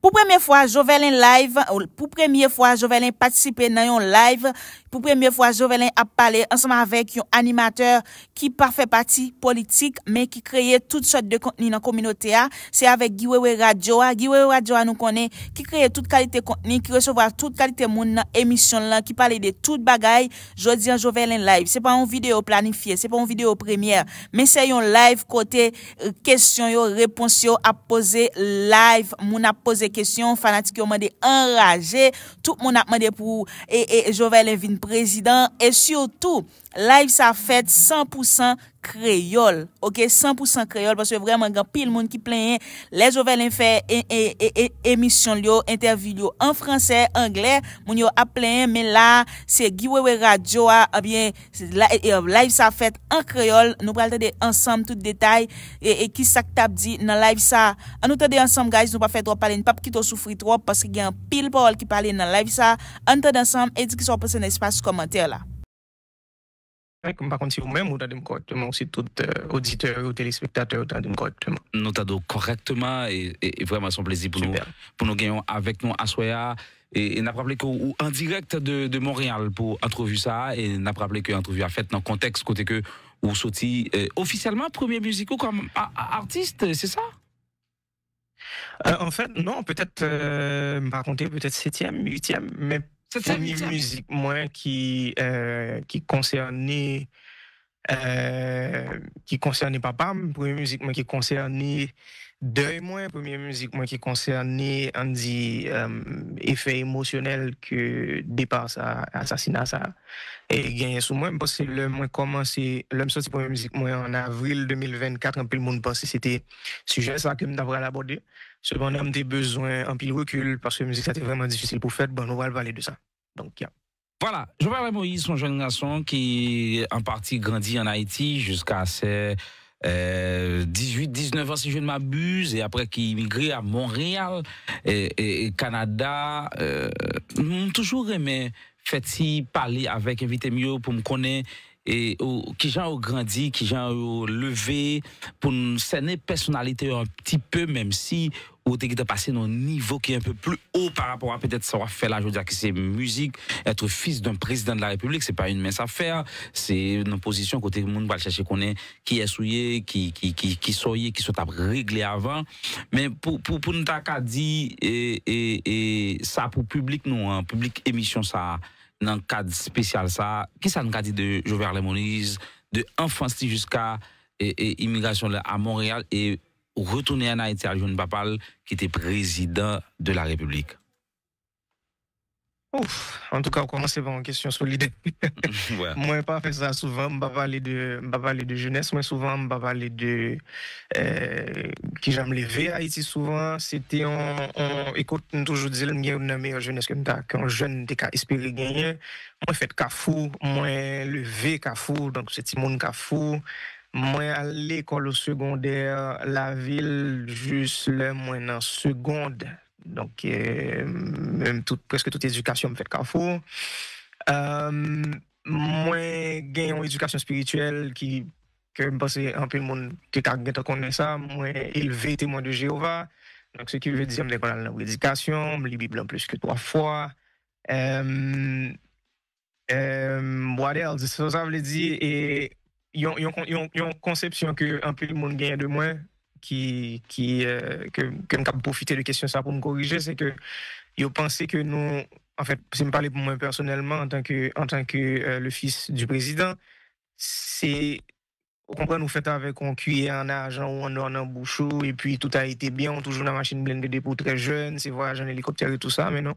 Pour première fois, Jovelin live, pour première fois, Jovelin participer dans un live, pour première fois, Jovelin a parlé ensemble avec un animateur qui pas fait partie politique, mais qui crée toutes sortes de contenu dans la communauté. C'est avec Guiwewe Radio. Guiwewe Radio nous connaît, qui crée toute qualité de contenu, qui recevoir toute qualité monde dans émission là, qui parle de toute bagaille. Jodi en Jovelin live. C'est pas une vidéo planifiée, c'est pas une vidéo première, mais c'est un live côté question yo, réponse yo à poser live, moun a poser question, fanatique yo demandé enragé, tout le monde a demandé pour Jovelin vin président et surtout live ça fait 100% créole. OK, 100% créole parce que vraiment grand pile monde qui plaint les Jovelin fait émission yo, interview yo en français, anglais, moun yo a plaint mais là c'est Guiwewe Radio bien live ça fait en créole, nous pral tande ensemble tout détail et qui ça t'a dit dans live ça. On nous tande ensemble guys, nous pas faire trop parler, pas quitter souffrir trop parce qu'il y a un pile parole qui parler dans live ça. On tande ensemble et dit qui sont passé dans espace commentaire là. Par contre, si vous-même, vous avez correctement, c'est tout auditeur ou téléspectateur, vous avez correctement. Nous t'avons correctement et vraiment son plaisir pour nous gagner avec nous à Soya. Et n'a rappelé qu'en direct de Montréal pour entrevue ça et n'a rappelé que l'entrevue a fait dans le contexte côté que vous sorti officiellement premier musical comme artiste, c'est ça? En fait, non, peut-être, par contre, peut-être 7e, 8e, mais première musique, moi, qui concernait papa, première musique, moi, qui concernait deuil, moi, première musique, moi, qui concernait, on dit, effet émotionnel que départ ça, assassinat ça, et gagné sous moi, parce que le moi commencé, l'homme sorti première musique, moi, en avril 2024, un peu le monde pensait c'était sujet ça que m'avait abordé. Cependant, j'ai besoin un peu de recul parce que la musique, c'était vraiment difficile pour faire. Bon, on va parler de ça. Donc, yeah. Voilà, Jovelin Moïse, son jeune garçon qui, en partie, grandit en Haïti jusqu'à ses 18-19 ans, si je ne m'abuse, et après qui immigrait à Montréal et Canada. Toujours aimé faire parler avec invité mieux pour me connaître. Et qui gens ont grandi, qui gens ont levé pour nous cerner personnalité un petit peu, même si vous avez passé dans un niveau qui est un peu plus haut par rapport à peut-être ça va faire là, je veux dire que c'est musique, être fils d'un président de la République, c'est pas une mince affaire, c'est une position côté le monde va chercher qu'on est qui est souillé, qui soyez, qui soit réglé avant, mais pour nous t'as dit et ça pour public nous, hein, public émission ça. Dans le cadre spécial, ça, qui ça nous a dit de Jovelin Moïse, de enfance jusqu'à immigration à Montréal et retourner en Haïti à Jeune Papal, qui était président de la République? Ouf, en tout cas, on commence par une question solide. Ouais. Moi, pas fait ça souvent, je parler de jeunesse, mais souvent, je parler de qui j'aime lever à Haïti souvent. C'était écoute, toujours dire le meilleur jeunesse que quand jeune, t'es qu'à espérer gagner. Moi, fait Kafou, moi, lever Kafou, donc c'est Timon Kafou. Moi, à l'école au secondaire, la ville, juste le moins en seconde. Donc, même presque toute éducation me fait Carrefour. Moi, j'ai une éducation spirituelle que je pense un peu le monde qui connaît ça. Moi, élevé témoin de Jéhovah. Donc, ce qui veut dire que je suis dans l'éducation, je lis la Bible plus que 3 fois. What else? Ça veut dire, et il y a une conception que un peu le monde gagne de moi. Que me profiter de questions ça pour me corriger, c'est que yo pensez que nous, en fait, si me parler pour moi personnellement en tant que le fils du président, c'est on comprend nous fait avec un cuillère en argent ou en bouchou et puis tout a été bien, on toujours dans la machine blindée pour très jeune, c'est voyage en hélicoptère et tout ça, mais non,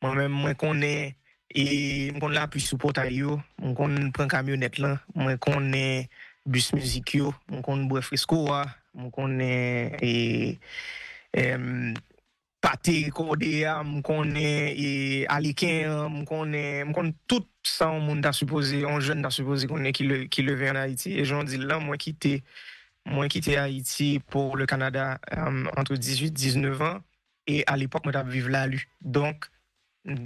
moi-même moi connais et on l'a plus sous portail, on prend camionnette là, moi connais bus musique yo, on connais bois fresco on connaît pâté cordéa, on connaît aliquin, on connaît tout ça on monde a supposé, on jeune a supposé qu'on est qui levé en Haïti et j'en dis là moi quitté Haïti pour le Canada entre 18-19 ans et à l'époque moi j'avais vivre là lui. Donc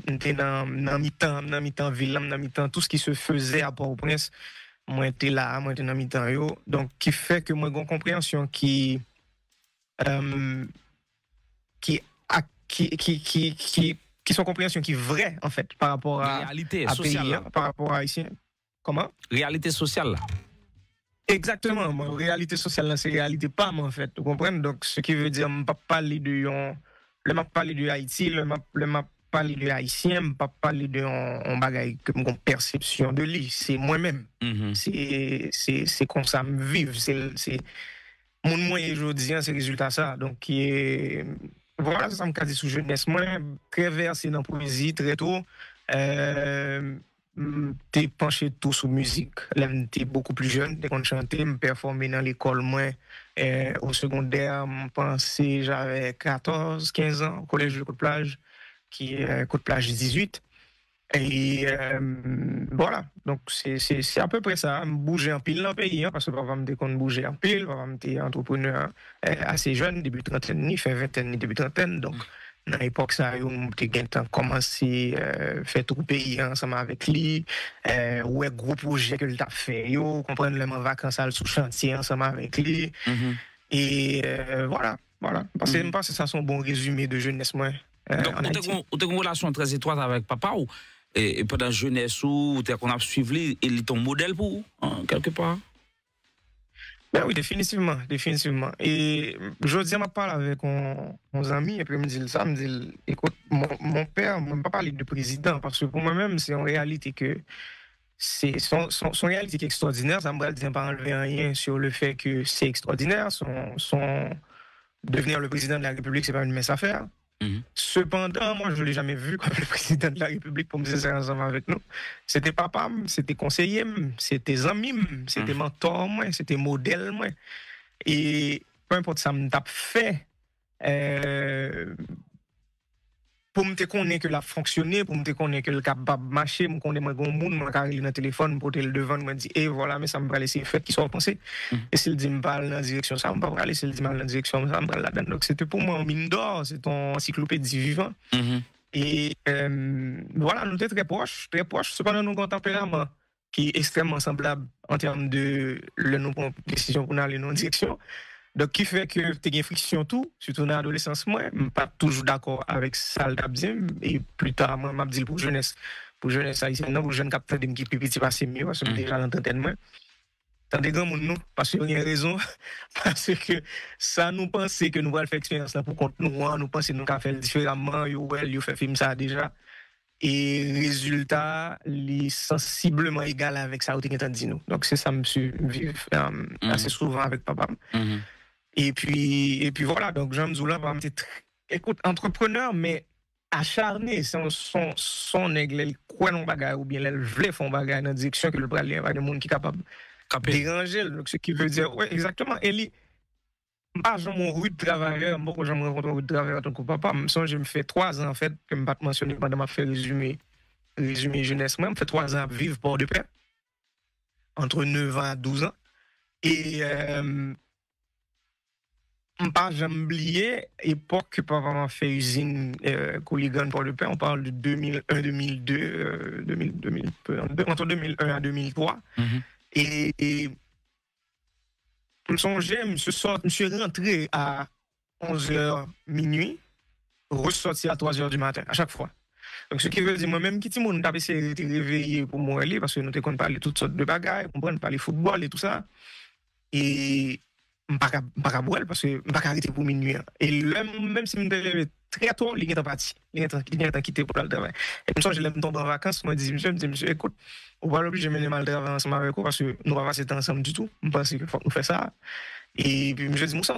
j'étais dans mi-temps ville, dans mi-temps tout ce qui se faisait à Port-au-Prince. Moi j'étais là, moi j'étais dans mi-temps yo. Donc qui fait que moi j'ai une compréhension qui qui sont compréhension qui est vraie, en fait, par rapport à réalité à sociale, pays, là. par rapport à Haïtien. Comment? Réalité sociale, là. Exactement. Moi, réalité sociale, là, c'est réalité pas, moi, en fait. Vous comprenez? Donc, ce qui veut dire, je ne pas parler de le m'a parler de Haïti, le m'a parler de Haïtien, je ne pas parler de on bagaille que mon perception de lui. C'est moi-même. C'est comme ça me vivre. C'est mon moyen aujourd'hui, c'est le résultat ça. Donc, qui est voilà, ça me dit sous jeunesse. Moi, très versé dans la poésie très tôt. T'es penché tout sur musique. Là, t'es beaucoup plus jeune. Dès qu'on chantait, me performer dans l'école, moi, au secondaire, je pensais, j'avais 14, 15 ans, au collège de Côte-Plage, qui est Côte-Plage 18. Et voilà, donc c'est à peu près ça. Bouger en pile dans le pays, hein, parce que papa me dit qu'on bougeait en pile, papa me dit entrepreneur assez jeune, début trentaine, il fait vingtaine, début trentaine. Donc, dans l'époque, ça, j'ai commencé à faire tout le pays ensemble avec lui, ouais, gros projet que tu as fait, yo, comprendre les vacances sous chantier ensemble avec lui. Et voilà. Parce que ça, c'est un bon résumé de jeunesse, moi. Donc, vous avez une relation très étroite avec papa ou et pendant la jeunesse ou qu'on a suivi, il est ton modèle pour vous, hein, quelque part? Ben oui, définitivement. Et je dis, je parle avec mon ami, et puis il me dit ça, me dit, écoute, mon père ne m'a pas parlé de président, parce que pour moi-même, c'est en réalité que c'est son réalité qui est extraordinaire. Ça me dit pas enlever rien sur le fait que c'est extraordinaire. Son devenir le président de la République, c'est pas une mince affaire. Cependant, moi, je ne l'ai jamais vu comme le président de la République pour me dire ensemble avec nous. C'était papa, c'était conseiller, c'était ami, c'était mentor, c'était modèle. Et peu importe ça me tape fait, pour me connaître que la fonctionné, pour me connaître que le capable de marcher, me connaître mon monde, me carrer dans le téléphone, pour te le devant, me dire, et voilà, mais ça me va laisser faire qui soit pensé. Et s'il dit me parle dans la direction, ça me va aller, s'il dit mal dans la direction, ça me va là-dedans. Donc c'était pour moi un mine d'or, c'est ton encyclopédie vivant. Et voilà, nous étions très proches, cependant nous avons un tempérament qui est extrêmement semblable en termes de décision pour aller dans la direction. Donc, qui fait que tu as une friction tout, surtout dans l'adolescence, moi, je ne suis pas toujours d'accord avec ça, et plus tard, moi, je dis pour jeunesse haïtienne, pour jeunes capteurs qui sont petit passer mieux, parce que déjà dans l'antenne, moi. Tant des grands nous, parce qu'il y a une raison, parce que ça nous pense que nous allons faire expérience là pour compte nous pensons que nous allons faire différemment, nous fait film ça déjà. Et résultat, il est sensiblement égal avec ça, que dit nous. Donc, c'est ça, monsieur, vivre assez souvent avec papa. Et puis voilà, donc Jean Mzoula va me dire, écoute, entrepreneur, mais acharné, son aigle, il croit dans le bagage, ou bien il voulait faire un bagage dans la direction que le bras, il y a des gens qui sont capables de déranger. Donc, ce qui veut dire, ouais, exactement, il pas mon rude travailleur, moi, quand je me rencontre un rude travailleur, donc papa, je me fais 3 ans, en fait, que je ne pas mentionner pendant ma fait résumé jeunesse, moi, je me fais 3 ans à vivre pour de paix, entre 9 ans à 12 ans. Et, pas jamais oublié l'époque que papa m'a fait usine Couligan pour le pain. On parle de 2001, 2002, entre 2001 à 2003. Et je me songeais, je suis rentré à 11h minuit, ressorti à 3h du matin, à chaque fois. Donc, ce qui veut dire, moi-même, qui on a essayé de réveiller pour moi, parce que nous avons parlé de toutes sortes de bagages, comprendre, parler football et tout ça. Et je ne peux pas boire parce que je ne peux pas arrêter pour minuit. Et même si je me lève très tôt, il est parti. Il est quitté pour le travail. Et comme ça, je l'aime tomber en vacances. Moi, je dis, monsieur, écoute, on va l'obliger de mener mal travail ensemble avec vous parce que nous ne va pas passer ensemble du tout. Je pense qu'il faut nous faire ça. Et puis, je dis, nous sommes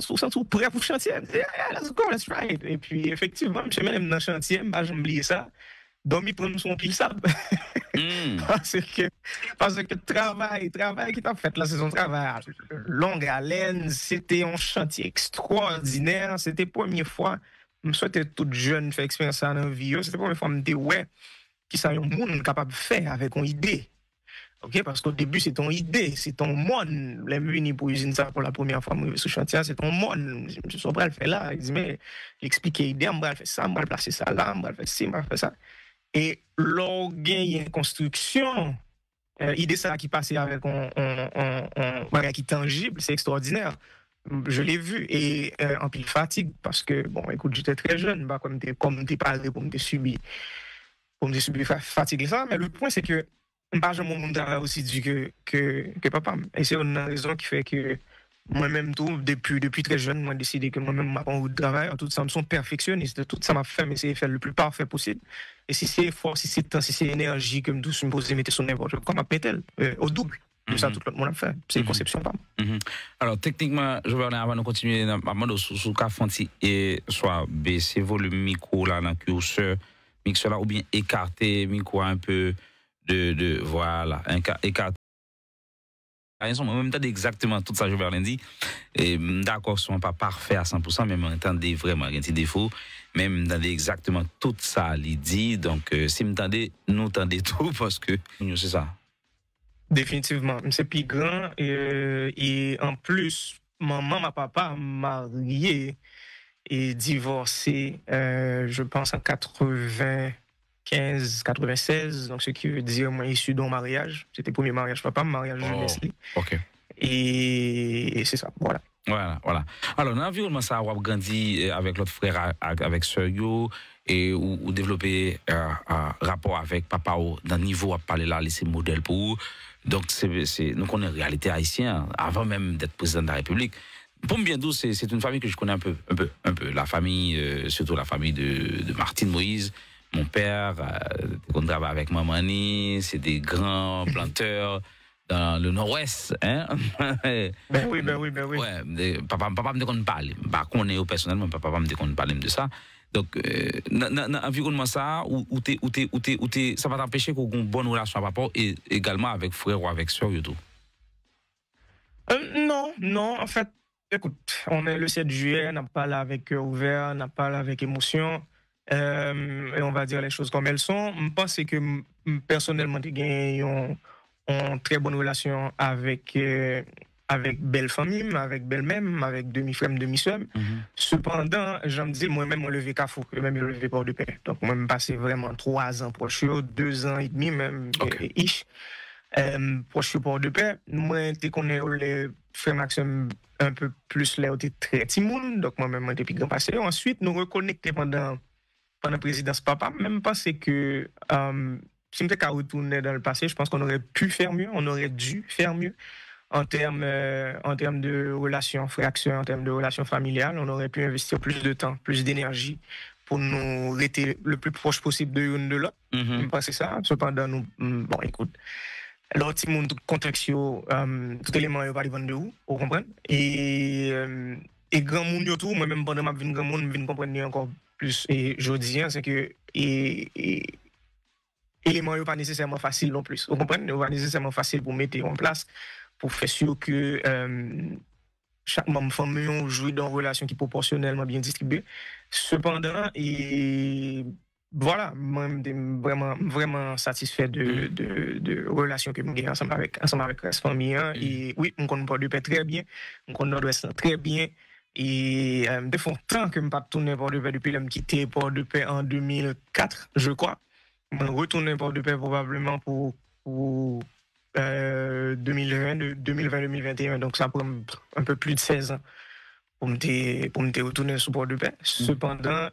prêts pour le chantier. Je dis, yeah, let's go, let's try it. Et puis, effectivement, monsieur, même dans le chantier, je n'ai oublié ça. Donc, il prend son pile sable. Parce que travail qui t'a fait là, c'est son travail longue haleine, c'était un chantier extraordinaire, c'était la première fois, je souhaitais toute jeune faire expérience dans la vie, c'était la première fois que je me disais, ouais, qui ça y est, un monde capable de faire avec une idée. Ok, parce qu'au début, c'est ton idée, c'est ton monde. Les venu pour usiner ça pour la première fois, je sur chantier, c'est ton monde. Je suis le faire là, il dit, mais expliquer l'idée, on va faire ça, on va placer ça là, on va faire ci, on va faire ça. Et l'organe construction, l'idée ça qui passait avec un bagage qui tangible, c'est extraordinaire. je l'ai vu et en pile fatigue parce que, bon, écoute, j'étais très jeune, bah, comme t'es parlé pour me subir, fatigue ça, mais le point c'est que, pas jamais mon travail aussi dit que papa, et c'est une raison qui fait que moi-même, tout, depuis très jeune, moi, j'ai décidé que moi-même, ma route de travail, en tout ça, je suis perfectionniste. Tout ça m'a fait, mais c'est faire le plus parfait possible. Et si c'est effort, si c'est temps, si c'est énergie, comme tout, je me pose, mettez sur n'importe quoi, ma pételle, au double. De ça, tout le monde a fait. C'est une conception, pas. Alors, techniquement, je vais avant de continuer, sous Cafanti, et soit baisser volume micro, là, dans le curseur, mixeur là, ou bien écarter micro un peu voilà, écarter. Moi-même, t'as exactement tout ça, je vais lundi. Et d'accord, ce n'est pas parfait à 100%, mais m'entendez vraiment un petit défaut. Même m'entendez exactement tout ça, il dit. Donc, si m'entendez, nous entendez tout parce que c'est ça. Définitivement. C'est plus grand. Et en plus, maman, ma papa, marié et divorcé, je pense, en 96, donc ce qui veut dire moi issu d'un mariage. C'était le premier mariage papa, mariage jeunesse. OK. Et c'est ça, voilà. Voilà. Alors, dans l'environnement, ça a grandi avec l'autre frère, avec sœur yo, et ou développer un rapport avec papa dans le niveau à parler là, laisser modèle pour vous. Donc, nous connaissons la réalité haïtienne avant même d'être président de la République. Pour me bien dire, c'est une famille que je connais un peu. La famille, surtout la famille de Martine Moïse. Mon père, on travaille avec Mamani, c'est des grands planteurs dans le nord-ouest. Hein? Ben oui. Ouais, papa me dit parle. Bah, qu'on est au personnellement, papa me dit parle de ça. Donc, dans l'environnement ça, ça va t'empêcher qu'on ait une bonne relation avec papa et également avec frère ou avec soeur et tout. Non, en fait, écoute, on est le 7 juillet, on n'a pas là avec cœur ouvert, on n'a pas là avec émotion. Et on va dire les choses comme elles sont. Je pense que personnellement, j'ai gagné une très bonne relation avec belle famille, avec belle-même, avec demi-frère, demi-soeur. Cependant, j'aime dire, moi-même, on levé Cafou, même je levé Port de Paix. Donc, moi, je passé vraiment 3 ans proche, 2 ans et demi même, ish. Proche Port de Paix. Moi, je connais les frères Maxime un peu plus là, j'étais très timoun. Donc, moi-même, j'étais plus grand passé. Ensuite, nous reconnecter pendant la présidence papa, même parce que si on était retourner dans le passé, je pense qu'on aurait pu faire mieux, on aurait dû faire mieux en termes de relations fractures, en termes de relations familiales. On aurait pu investir plus de temps, plus d'énergie pour nous rester le plus proche possible de l'une de l'autre. Je pense que c'est ça. Cependant, nous, bon, écoute, alors, tout le monde, contexte, tout élément, il va aller vendre de où, vous comprenez? Et grand monde, tout, moi-même, pendant ma vie, grand monde, je comprendre encore plus. Et je dis, c'est que éléments n'est pas nécessairement facile non plus. Vous comprenez? n'est pas nécessairement facile pour mettre en place, pour faire sûr que chaque membre famille joue dans une relation qui est proportionnellement bien distribuée. Cependant, voilà, moi, je suis vraiment satisfait de relations que j'ai ensemble avec la famille. Et oui, on connaît Port de Paix très bien, on connaît Nord-Ouest très bien. Et de fond, tant que je ne pas tourné Port de Paix depuis que j'ai quitté Port de Paix en 2004, je crois. Je retourné Port de Paix probablement pour 2020-2021. Donc ça prend un peu plus de 16 ans pour me retourner sur Port de Paix. Cependant,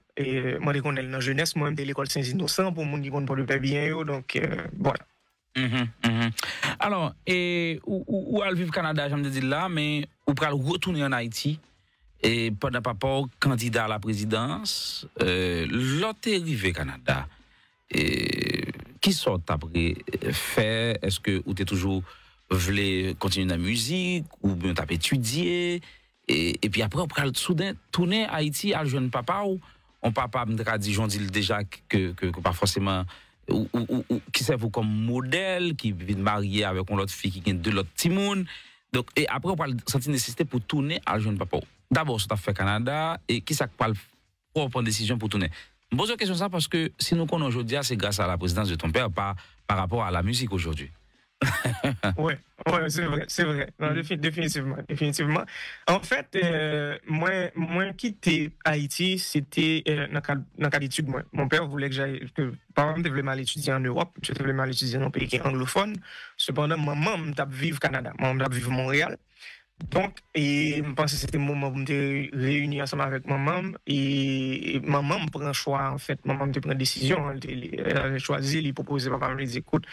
moi, je connais la jeunesse, moi, je l'école Saint-Innocent pour mon qui connaît Port de Paix bien. Donc voilà. Alors, où à vivre au Canada, je me dis là, mais où pour retourner en Haïti? Et pendant papa candidat à la présidence, l'autre est arrivé au Canada. Et qui sort après faire? Est-ce que vous êtes toujours voulu continuer la musique ou bien t'as étudié? Et puis après, on peut soudain tourner à Haïti à le jeune papa ou on papa me dit, j'en dis déjà que pas forcément ou qui servent comme modèle, qui vient marier avec une autre fille qui vient de l'autre timoun. Donc, et après, on peut sentir nécessité pour tourner à le jeune papa. D'abord, ça fait Canada et qui ça parle pour prendre décision pour tourner? Je pose la question ça parce que si nous connaissons aujourd'hui, c'est grâce à la présidence de ton père, pas par rapport à la musique aujourd'hui. Ouais, c'est vrai. Non, définitivement. En fait, moi quitté Haïti, c'était dans le cas d'études. Mon père voulait que par exemple, je voulais mal étudier en Europe, je voulais mal étudier dans un pays qui est anglophone. Cependant, maman m'a vivre au Canada, maman m'a vivre Montréal. Donc, et je pense que c'était le moment où je me réunis ensemble avec maman. Et maman me prend un choix, en fait. Maman me prend une décision. Elle avait choisi, elle proposait, papa me dit, écoute,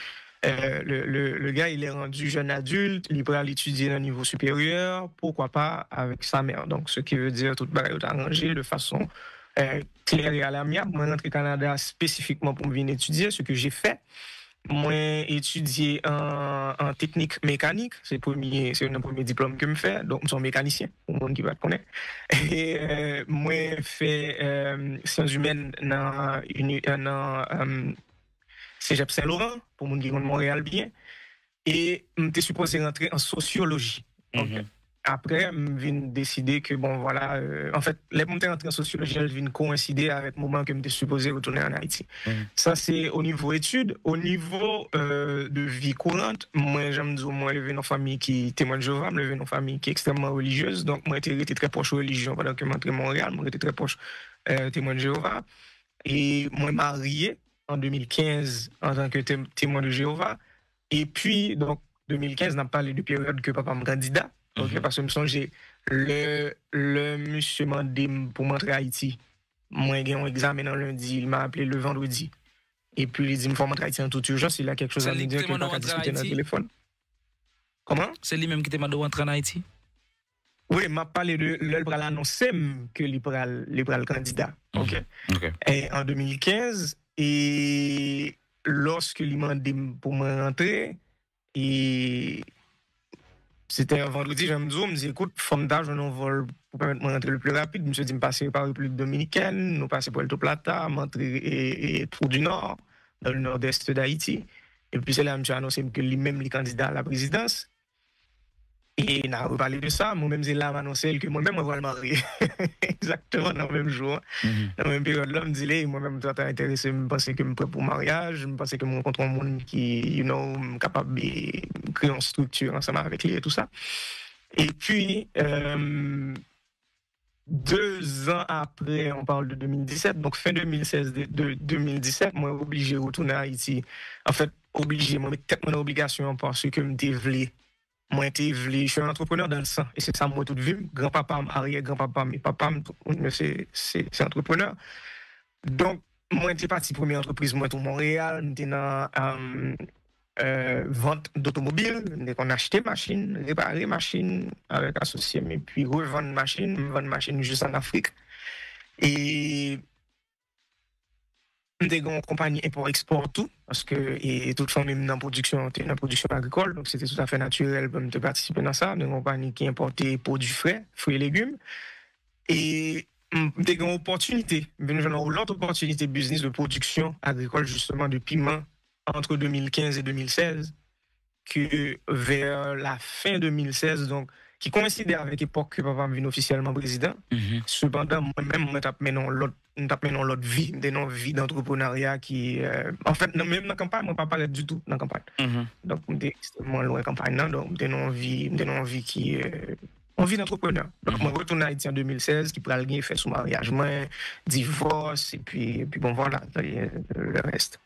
le gars, il est rendu jeune adulte, il peut aller étudier à un niveau supérieur, pourquoi pas avec sa mère. Donc, ce qui veut dire tout est arrangé de façon claire et à l'amiable. Moi, je suis rentré au Canada spécifiquement pour venir étudier, ce que j'ai fait. Moi, étudié en technique mécanique, c'est un premier diplôme que je fais, donc je suis mécanicien, pour le monde qui va te connaître. Et moi, fait sciences humaines dans Cégep Saint-Laurent, pour le monde qui connaît Montréal bien, et j'étais supposé rentrer en sociologie. Donc, après, je viens décider que, bon, voilà, en fait, les montées rentrées en sociologie, elles viennent coïncider avec le moment que j'étais supposé retourner en Haïti. Ça, c'est au niveau études. Au niveau de vie courante, moi, j'aime dire, moi, je viens d'une famille qui témoigne de Jéhovah, je viens d'une famille qui est extrêmement religieuse. Donc, moi, j'étais très proche aux religions pendant que je suis à Montréal. Moi, j'étais très proche témoin de Jéhovah. Et moi, marié en 2015 en tant que témoin de Jéhovah. Et puis, donc, 2015, on a parlé de période que papa me candidat. Okay, parce que me songe le monsieur m'a dit pour m'entrer à Haïti. Moi, j'ai un examen le lundi, il m'a appelé le vendredi. Et puis, il dit, il faut m'entrer à Haïti en toute urgence. Il a quelque chose à me dire que pas qu'à discuter dans le téléphone. Comment? C'est lui-même qui t'a demandé d'entrer en Haïti? Oui, il m'a parlé de il va l'annoncer que il va le candidat. OK. Et en 2015, et lorsque il m'a dit pour me rentrer, et c'était un vendredi, je me dis, écoute, forme d'âge, on vol pour permettre de rentrer le plus rapide. Je me suis dit, me passer par la République Dominicaine, nous passer par Puerto Plata, m'entrer et Trou du Nord, dans le nord-est d'Haïti. Et puis c'est là que je me annoncé que lui-même est candidat à la présidence. Et on a reparlé de ça. Moi-même, c'est là annoncé que moi-même, je vais le marier. Exactement dans le même jour. Dans la même période, là, je me dis, moi-même, je suis intéressé, je pensais que je me prépare pour le mariage, je pensais que je rencontre un monde qui, capable de créer une structure ensemble avec lui et tout ça. Et puis, 2 ans après, on parle de 2017, donc fin 2016, de 2017, moi, obligé de retourner à Haïti. En fait, obligé, moi, peut-être mon obligation parce que je me développer. Moi, je suis un entrepreneur dans le sang. Et c'est ça, moi, toute vie. Grand-papa, arrière-grand-papa, mes papas, c'est entrepreneur. Donc, moi, j'étais parti première entreprise, moi, au Montréal. J'étais dans vente d'automobiles. On achetait machines, réparer machines avec associés, et puis revendre machines juste en Afrique. Et des grandes compagnies import-export tout, parce que et toute famille dans la production agricole, donc c'était tout à fait naturel pour me participer dans ça, des compagnies qui importaient produits frais, fruits et légumes. Et des grandes opportunités, l'autre opportunité business de production agricole justement de piment entre 2015 et 2016, que vers la fin 2016, donc qui coïncidait avec l'époque que papa me venu officiellement président. Cependant, moi-même, je tape dans l'autre vie, dans vie d'entrepreneuriat qui, en fait, même dans la campagne, moi, je ne parle pas du tout dans la campagne. Donc, je suis extrêmement loin de la campagne, donc je suis dans une vie qui envie d'entrepreneur. Donc, je retourne à Haïti en 2016, qui prend le fait sous mariage, divorce, et puis bon, voilà, le reste.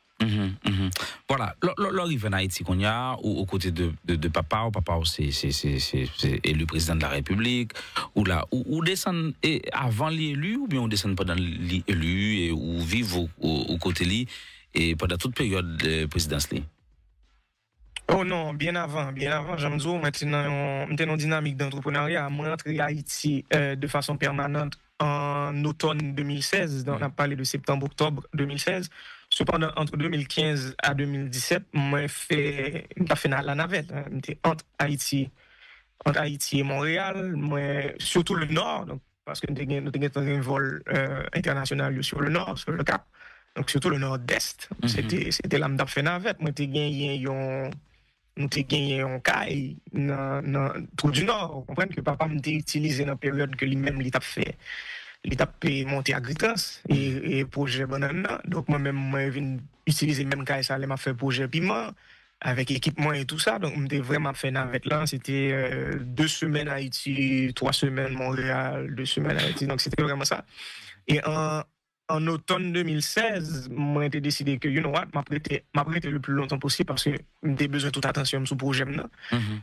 Voilà, l'arrivée en Haïti qu'on y a, aux côtés de papa, c'est élu président de la République, ou descend avant l'élu, ou bien on descend pendant l'élu, et ou vivre aux côtés lui, et pendant toute période de présidence lui. Oh non, bien avant, j'aime dire, maintenant, on est dans une dynamique d'entrepreneuriat, moi, rentré à Haïti de façon permanente en automne 2016, on a parlé de septembre-octobre 2016. Cependant, entre 2015 à 2017, moi, j'ai fait la navette. J'étais entre Haïti et Montréal, surtout le nord, donc, parce que nous avons un vol international sur le nord, sur le Cap, donc surtout le nord-est. C'était là que j'ai fait la navette. Moi, j'ai gagné un caille dans Trou du Nord. Vous comprenez que papa m'a utilisé dans la période que lui-même il a fait. Il a monté à Gritans et projet banana. Donc moi-même, moi, je viens utiliser le même caille, ça m'a fait projet piment avec équipement et tout ça. Donc, on a vraiment fait navette là. C'était 2 semaines à Haïti, 3 semaines Montréal, 2 semaines à Haïti. Donc, c'était vraiment ça. Et en en automne 2016, moi j'ai décidé que, you know what, m'apprêter le plus longtemps possible parce que j'ai besoin de toute attention sur le projet.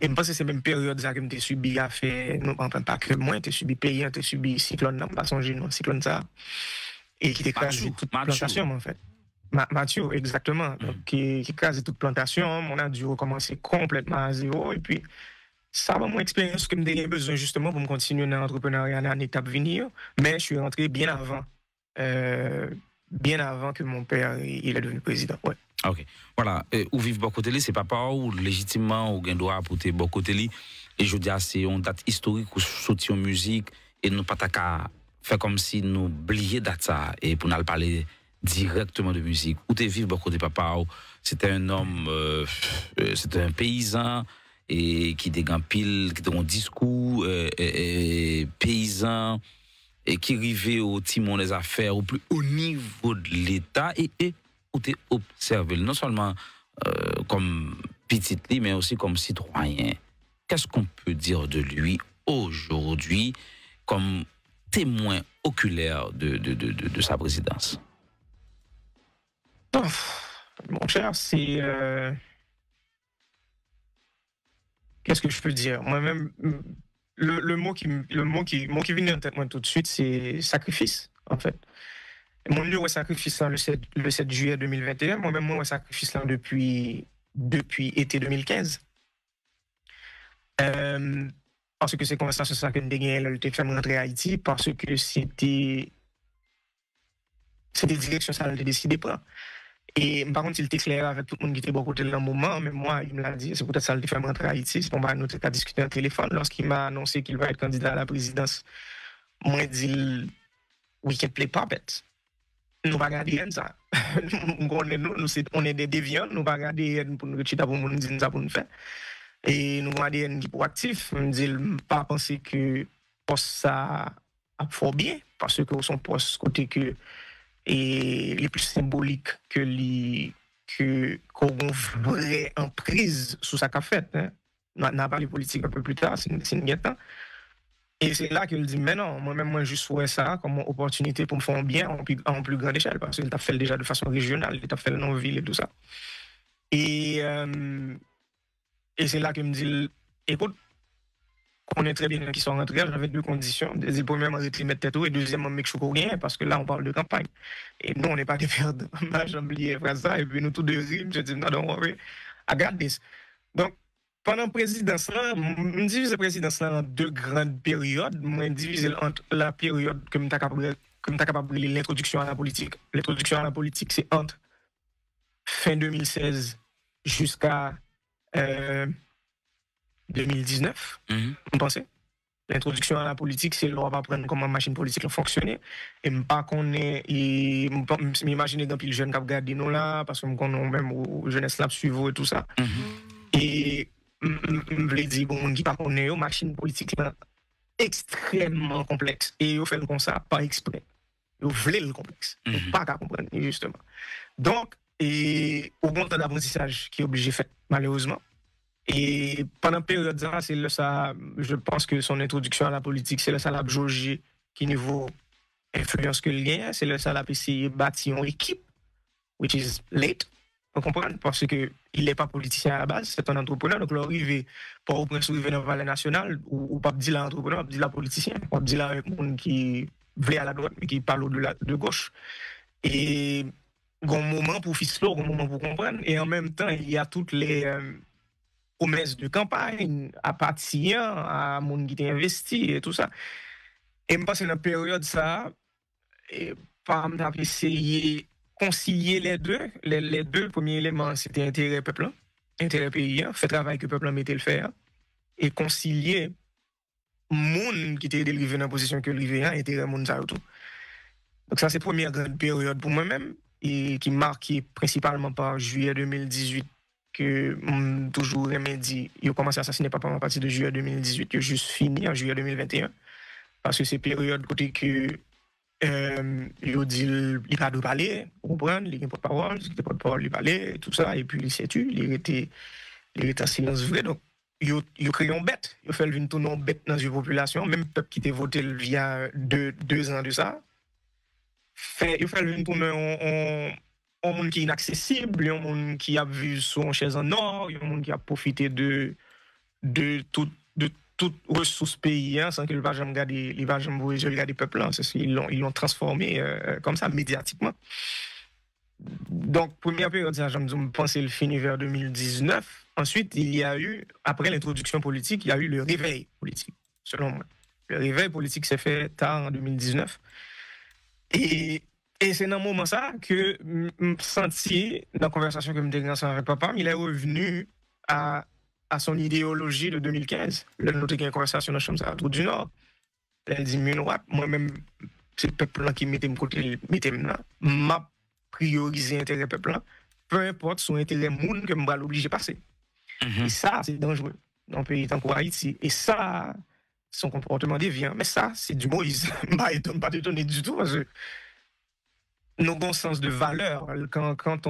Et je pense que c'est même période ça que j'ai subi à faire, non, pas que moi, j'ai subi pays, j'ai subi cyclone, pas songer, non, cyclone ça, et qui écrasé toute plantation, en fait. Mathieu, exactement. Donc, qui écrasé toute plantation, on a dû recommencer complètement à zéro, et puis, ça va mon expérience que j'ai besoin justement pour me continuer dans l'entrepreneuriat en étape venir, mais je suis rentré bien avant que mon père il est devenu président. Ouais. Ok. Voilà. Où vivent Bokoteli, c'est papa ou légitimement ou doit apporter Bokoteli. Et je dis, c'est une date historique où sorti en musique et nous pas qu'à faire comme si nous oublions date ça et pour nous parler directement de musique. Où tu vivre Bokoteli papa, c'était un homme, c'était un paysan. Et qui dégaine pile, qui a un discours paysan, et qui arrivait au timon des affaires, au plus haut niveau de l'État, et où tu observé, non seulement comme petit lit, mais aussi comme citoyen. Qu'est-ce qu'on peut dire de lui aujourd'hui, comme témoin oculaire de sa présidence? Oh, mon cher, c'est... Qu'est-ce que je peux dire? Moi-même, le mot qui vient en tête moi tout de suite, c'est sacrifice, en fait. Mon lieu ouais sacrifice là, le 7 juillet 2021. Moi-même, moi, sacrifice là depuis été 2015. Parce que c'est conversation ça que nous avons le fait rentrer à Haïti, parce que c'était direction ça que décidé de prendre. Et par contre, il était clair avec tout le monde qui était beaucoup de dans le moment, mais moi, il me l'a dit, c'est peut-être ça le fait rentrer à Haïti, c'est pour moi, nous avons discuté au téléphone. Lorsqu'il m'a annoncé qu'il va être candidat à la présidence, moi, il dit, we can play puppet. Nous ne pas regarder ça. On est des déviants, nous ne pas regarder pour nous retirer pour nous dire ça pour nous faire. Et nous avons des qui proactifs, on dit, pas penser que poste ça a fort bien, parce que son poste côté que et les plus symboliques qu'on vraie emprise sous sa cafette. Hein. On a parlé politique un peu plus tard, c'est une guette. Et c'est là qu'il dit, mais non, moi-même, moi, juste vois ça comme une opportunité pour me faire bien en plus grande échelle, parce qu'il t'a fait déjà de façon régionale, il t'a fait dans ville et tout ça. Et c'est là qu'il me dit, écoute, on est très bien qui sont rentrés, j'avais deux conditions. Premièrement, mettre tête et deuxièmement, make sure rien, parce que là, on parle de campagne. Et nous, on n'est pas des perdants. J'ai oublié de faire ça, et puis nous, tous deux rimes, je dis, non, don't worry, I got this. Donc, pendant la présidence, je divise la présidence en deux grandes périodes. Je divise entre la période que je suis capable de l'introduction à la politique. L'introduction à la politique, c'est entre fin 2016 jusqu'à 2019, vous pensez? L'introduction à la politique, c'est là on va apprendre comment la machine politique fonctionne. Et pas qu'on est, m'imaginer dans le jeune qui a regardé nous là, parce qu'on est même aux jeunesse là suivre et tout ça. Et je voulais dire, bon, qui pas qu'on est, machine politique là, extrêmement complexe. Et on fait comme ça, pas exprès. Vous voulez le complexe. Pas qu'à comprendre, justement. Donc, et au bon temps d'apprentissage qui est obligé de faire, malheureusement. Et pendant la période, c'est là ça, je pense que son introduction à la politique, c'est là ça l'a jaugé qui niveau influence que le gagne, c'est là ça l'a essayé de bâtir une équipe, which is late, vous comprenez, parce que il n'est pas politicien à la base, c'est un entrepreneur, donc l'arrivée, pour arriver dans le Valais national, ou pas dire l'entrepreneur, pas dire la politicien, pas dire la monde qui veut à la droite, mais qui parle de gauche. Et un moment pour ficeler, un moment pour comprendre, et en même temps, il y a toutes les promesses de campagne, à partir à mon qui t'a investi et tout ça. Et je pense que dans la période, ça, et par exemple, essayer de concilier les deux premiers éléments, c'était intérêt peuple, intérêt pays, fait travail que le peuple mettait le faire, et concilier monde qui était dérivé dans la position que le intérêt monde ça tout. Donc ça, c'est la première grande période pour moi-même, et qui marquée principalement par juillet 2018, que toujours aimé dit, il a commencé à assassiner papa à partir de juillet 2018, il a juste fini en juillet 2021. Parce que c'est période côté que il dit il pas de parler, vous comprenez, il n'a pas de parole, il n'a pas de parole, il parlait, tout ça, et puis il s'est tué, il était en silence vrai. Donc, il a créé une bête, il a fait une bête dans une population, même peuple qui était voté il y a deux ans de ça, fait le pour un monde qui est inaccessible, un monde qui a vu son chaise en or, un monde qui a profité de toute ressource pays, hein, sans qu'il va jamais regarder, il va jamais regarder peuple, hein, ils l'ont transformé comme ça médiatiquement. Donc, première période, je pense le fini vers 2019. Ensuite, il y a eu, après l'introduction politique, il y a eu le réveil politique, selon moi. Le réveil politique s'est fait tard en 2019. Et c'est dans ce moment ça que je senti, dans la conversation que je me avec papa, il est revenu à son idéologie de 2015. Là, nous avons une conversation dans la chambre à Tour du Nord. Elle dit, moi-même, c'est le peuple qui mettait côté, là. M'a prioriser intérêt peuple, peu importe son intérêt monde que je vais l'obliger de passer. Et ça, c'est dangereux dans un pays tant qu'Haïti. Et ça, son comportement déviant. Mais ça, c'est du Moïse. Je ne pas étonné du tout parce que nos bons sens de valeur, quand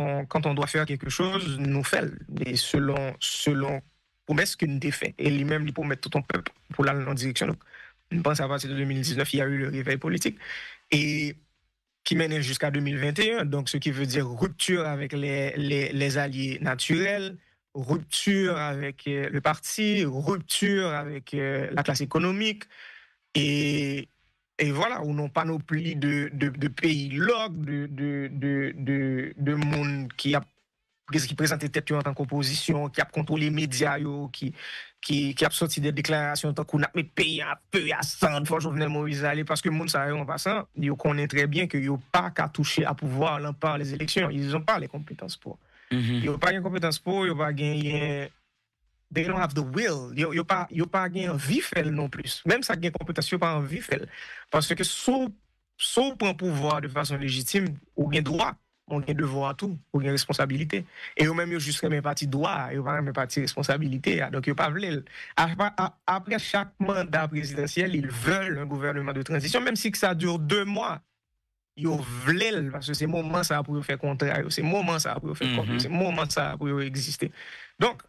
on doit faire quelque chose, nous faisons. Et selon promesse que nous avons fait. Et lui-même, il promet tout ton peuple pour aller dans la direction. Donc, je pense à partir de 2019, il y a eu le réveil politique. Et qui mène jusqu'à 2021, donc ce qui veut dire rupture avec les alliés naturels, rupture avec le parti, rupture avec la classe économique, et voilà, où non panoplie de pays log, de monde qui présentait tête en tant qu'opposition, qui a contrôlé les médias, qui a sorti des déclarations tant qu'on a mis pays à peu à 100 fois Jovenel Moïse aller parce que le monde savait en passant, ils connaissent très bien qu'ils n'ont pas qu'à toucher à pouvoir par les élections, ils n'ont pas les compétences pour. Ils n'ont pas les compétences pour, ils n'ont pas gagné. They don't have the will. Ils n'ont pas gagné envie faire non plus. Même ça gagne compétence, ils n'ont pas envie faire. Parce que sauf prend pouvoir de façon légitime, ou gain droit. On a devoir à tout, on a responsabilité. Et eux-mêmes, ils juste même parti droit, ils pas même parti responsabilité. Donc, ils pas voulu. Après chaque mandat présidentiel, ils veulent un gouvernement de transition, même si ça dure 2 mois. Ils veulent, parce que c'est le moment ça pour faire contraire, c'est le moment ça pour faire c'est le moment ça pour exister. Donc,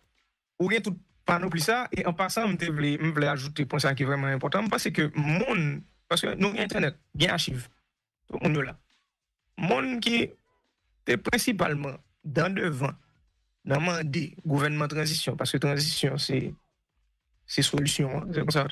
on a tout panoplie ça, et en passant, je voulais ajouter un point qui est vraiment important, parce que parce que nous avons Internet, il y a archives, tout le monde est là. Monde qui c'est principalement dans devant, dans le gouvernement transition, parce que transition, c'est solution. Hein, c'est comme ça.